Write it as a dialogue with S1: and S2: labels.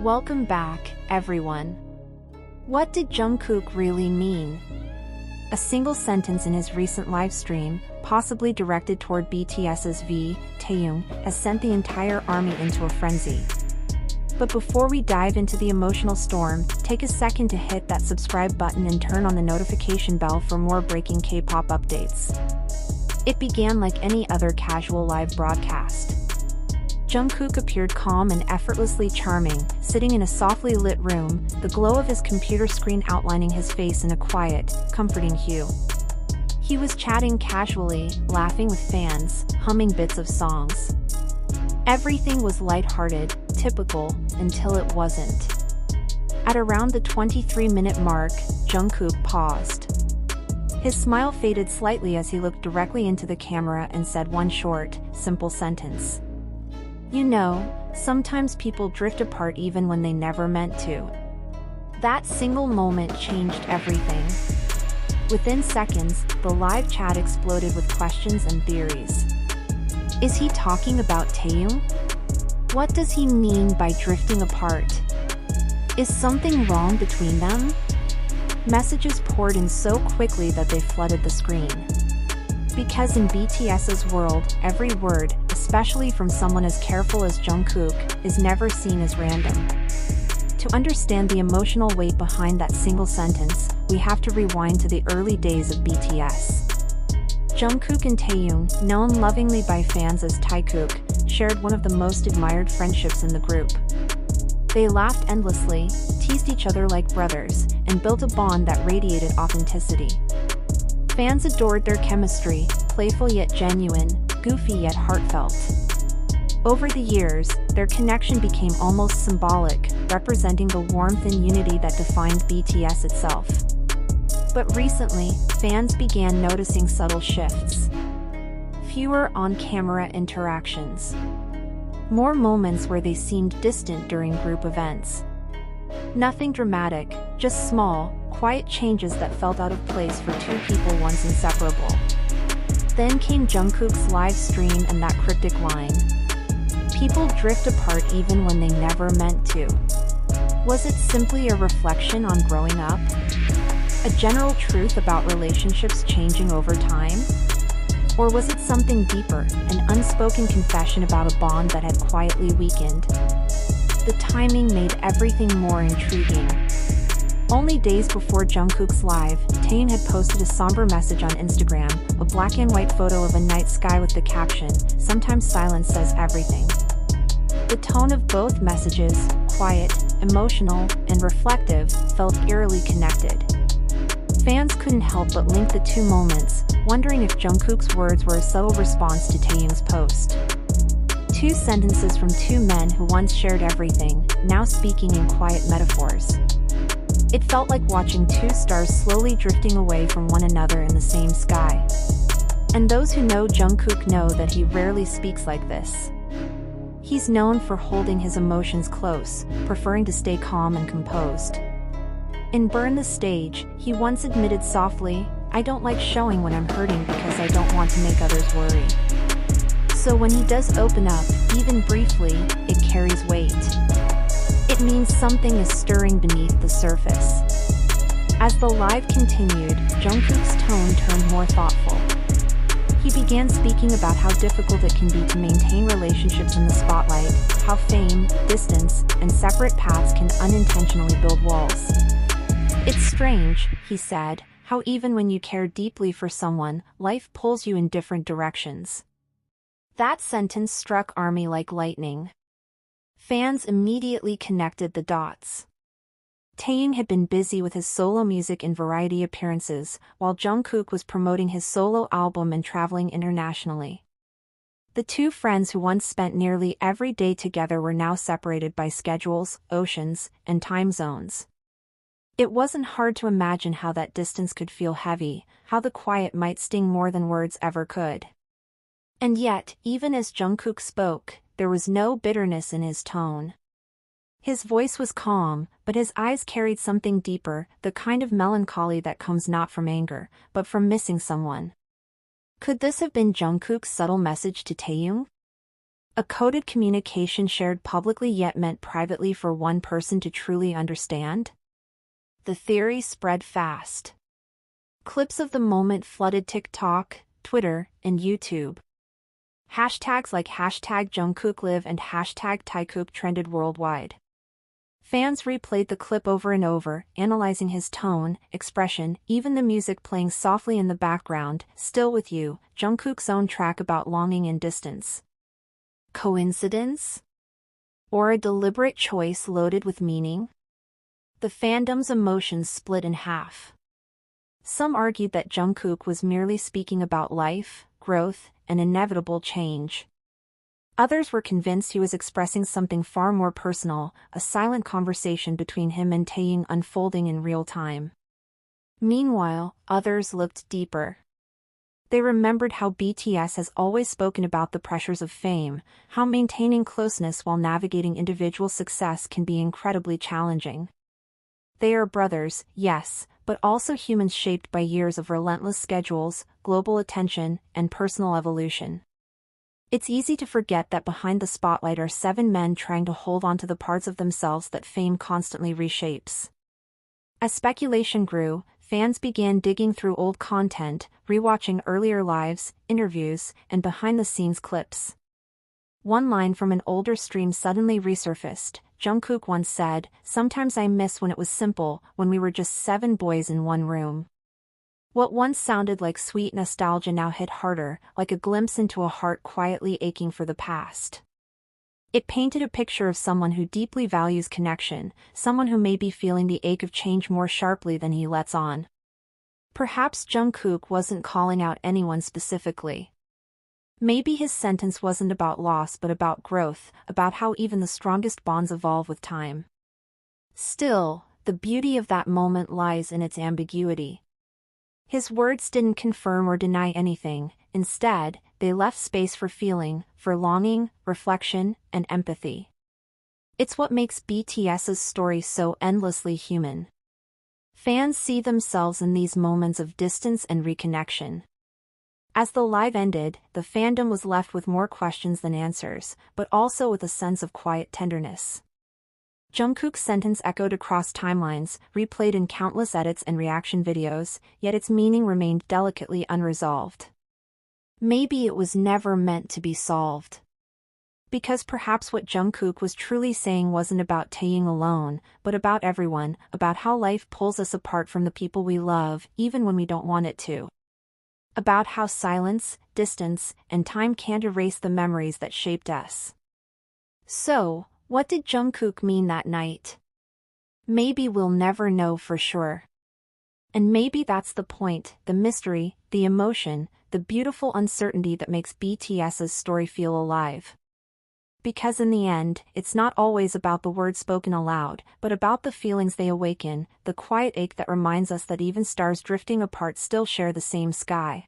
S1: Welcome back, everyone. What did Jungkook really mean? A single sentence in his recent livestream, possibly directed toward BTS's V, TAEHYUNG, has sent the entire army into a frenzy. But before we dive into the emotional storm, take a second to hit that subscribe button and turn on the notification bell for more breaking K-pop updates. It began like any other casual live broadcast. Jungkook appeared calm and effortlessly charming, sitting in a softly lit room, the glow of his computer screen outlining his face in a quiet, comforting hue. He was chatting casually, laughing with fans, humming bits of songs. Everything was lighthearted, typical, until it wasn't. At around the 23-minute mark, Jungkook paused. His smile faded slightly as he looked directly into the camera and said one short, simple sentence. You know, sometimes people drift apart even when they never meant to. That single moment changed everything. Within seconds, the live chat exploded with questions and theories. Is he talking about TAEHYUNG? What does he mean by drifting apart? Is something wrong between them? Messages poured in so quickly that they flooded the screen. Because in BTS's world, every word, especially from someone as careful as Jungkook, is never seen as random. To understand the emotional weight behind that single sentence, we have to rewind to the early days of BTS. Jungkook and TAEHYUNG, known lovingly by fans as Jikook, shared one of the most admired friendships in the group. They laughed endlessly, teased each other like brothers, and built a bond that radiated authenticity. Fans adored their chemistry, playful yet genuine, goofy yet heartfelt. Over the years, their connection became almost symbolic, representing the warmth and unity that defined BTS itself. But recently, fans began noticing subtle shifts. Fewer on-camera interactions. More moments where they seemed distant during group events. Nothing dramatic, just small, quiet changes that felt out of place for two people once inseparable. Then came Jungkook's live stream and that cryptic line. People drift apart even when they never meant to. Was it simply a reflection on growing up? A general truth about relationships changing over time? Or was it something deeper, an unspoken confession about a bond that had quietly weakened? The timing made everything more intriguing. Only days before Jungkook's live, TAEHYUNG had posted a somber message on Instagram, a black and white photo of a night sky with the caption, "Sometimes silence says everything." The tone of both messages, quiet, emotional, and reflective, felt eerily connected. Fans couldn't help but link the two moments, wondering if Jungkook's words were a subtle response to TAEHYUNG's post. Two sentences from two men who once shared everything, now speaking in quiet metaphors. It felt like watching two stars slowly drifting away from one another in the same sky. And those who know Jungkook know that he rarely speaks like this. He's known for holding his emotions close, preferring to stay calm and composed. In Burn the Stage, he once admitted softly, "I don't like showing when I'm hurting because I don't want to make others worry." So when he does open up, even briefly, it carries weight. It means something is stirring beneath the surface. As the live continued, Jungkook's tone turned more thoughtful. He began speaking about how difficult it can be to maintain relationships in the spotlight, how fame, distance, and separate paths can unintentionally build walls. It's strange, he said, how even when you care deeply for someone, life pulls you in different directions. That sentence struck ARMY like lightning. Fans immediately connected the dots. TAEHYUNG had been busy with his solo music and variety appearances, while Jungkook was promoting his solo album and traveling internationally. The two friends who once spent nearly every day together were now separated by schedules, oceans, and time zones. It wasn't hard to imagine how that distance could feel heavy, how the quiet might sting more than words ever could. And yet, even as Jungkook spoke, there was no bitterness in his tone. His voice was calm, but his eyes carried something deeper, the kind of melancholy that comes not from anger, but from missing someone. Could this have been Jungkook's subtle message to TAEHYUNG? A coded communication shared publicly yet meant privately for one person to truly understand? The theory spread fast. Clips of the moment flooded TikTok, Twitter, and YouTube. Hashtags like hashtag #JungkookLive and hashtag TAEHYUNG trended worldwide. Fans replayed the clip over and over, analyzing his tone, expression, even the music playing softly in the background. Still With You, Jungkook's own track about longing and distance. Coincidence? Or a deliberate choice loaded with meaning? The fandom's emotions split in half. Some argued that Jungkook was merely speaking about life, growth, and inevitable change. Others were convinced he was expressing something far more personal, a silent conversation between him and Taehyung unfolding in real time. Meanwhile, others looked deeper. They remembered how BTS has always spoken about the pressures of fame, how maintaining closeness while navigating individual success can be incredibly challenging. They are brothers, yes, but also humans shaped by years of relentless schedules, global attention, and personal evolution. It's easy to forget that behind the spotlight are 7 men trying to hold on to the parts of themselves that fame constantly reshapes. As speculation grew, fans began digging through old content, rewatching earlier lives, interviews, and behind-the-scenes clips. One line from an older stream suddenly resurfaced. Jungkook once said, "Sometimes I miss when it was simple, when we were just 7 boys in one room." What once sounded like sweet nostalgia now hit harder, like a glimpse into a heart quietly aching for the past. It painted a picture of someone who deeply values connection, someone who may be feeling the ache of change more sharply than he lets on. Perhaps Jungkook wasn't calling out anyone specifically. Maybe his sentence wasn't about loss but about growth, about how even the strongest bonds evolve with time. Still, the beauty of that moment lies in its ambiguity. His words didn't confirm or deny anything, instead, they left space for feeling, for longing, reflection, and empathy. It's what makes BTS's story so endlessly human. Fans see themselves in these moments of distance and reconnection. As the live ended, the fandom was left with more questions than answers, but also with a sense of quiet tenderness. Jungkook's sentence echoed across timelines, replayed in countless edits and reaction videos, yet its meaning remained delicately unresolved. Maybe it was never meant to be solved. Because perhaps what Jungkook was truly saying wasn't about Taehyung alone, but about everyone, about how life pulls us apart from the people we love, even when we don't want it to. About how silence, distance, and time can't erase the memories that shaped us. So, what did Jungkook mean that night? Maybe we'll never know for sure. And maybe that's the point, the mystery, the emotion, the beautiful uncertainty that makes BTS's story feel alive. Because in the end, it's not always about the words spoken aloud, but about the feelings they awaken, the quiet ache that reminds us that even stars drifting apart still share the same sky.